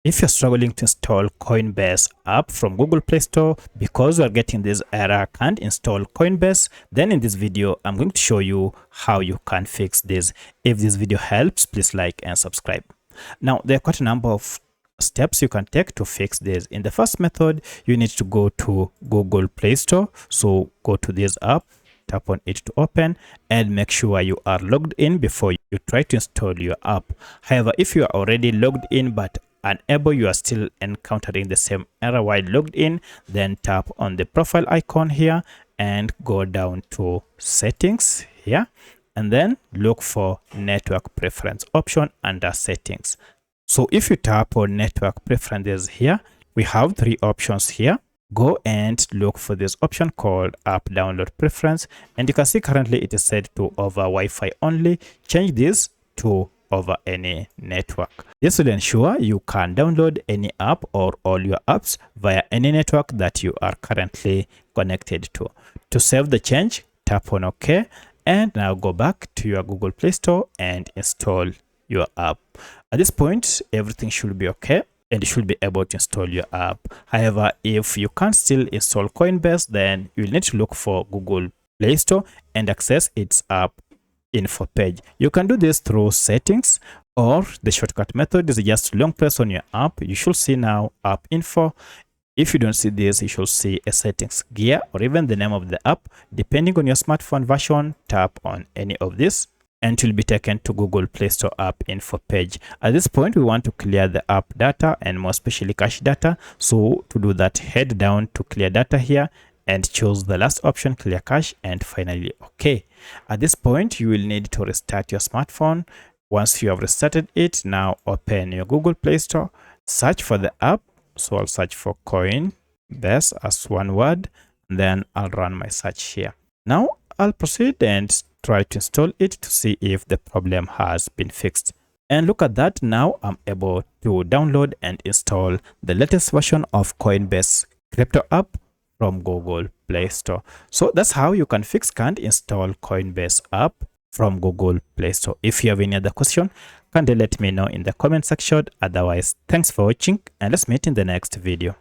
If you're struggling to install Coinbase app from Google Play Store because you are getting this error, can't install Coinbase, then in this video, I'm going to show you how you can fix this. If this video helps, please like and subscribe. Now, there are quite a number of steps you can take to fix this. In the first method, you need to go to Google Play Store. So go to this app, tap on it to open, and make sure you are logged in before you try to install your app. However, if you are already logged in but unable, you are still encountering the same error while logged in, then tap on the profile icon here and go down to settings here, and then look for network preference option under settings. So if you tap on network preferences here, we have three options here. Go and look for this option called app download preference, and you can see currently it is set to over Wi-Fi only. Change this to over any network. This will ensure you can download any app or all your apps via any network that you are currently connected to. To save the change, tap on OK, and now go back to your Google Play Store and install your app. At this point, everything should be okay and you should be able to install your app. However, if you can't still install Coinbase, then you'll need to look for Google Play Store and access its app info page. You can do this through settings, or the shortcut method is just long press on your app. You should see now app info. If you don't see this, you should see a settings gear or even the name of the app. Depending on your smartphone version, tap on any of this and you'll be taken to Google Play Store app info page. At this point, we want to clear the app data and more especially cache data. So to do that, head down to clear data here and choose the last option, clear cache, and finally OK. At this point, you will need to restart your smartphone. Once you have restarted it, now open your Google Play Store, search for the app. So I'll search for Coinbase as one word, and then I'll run my search here. Now I'll proceed and try to install it to see if the problem has been fixed. And look at that, now I'm able to download and install the latest version of Coinbase crypto app from Google Play Store. So that's how you can fix can't install Coinbase app from Google Play Store. If you have any other question, kindly let me know in the comment section. Otherwise, thanks for watching and let's meet in the next video.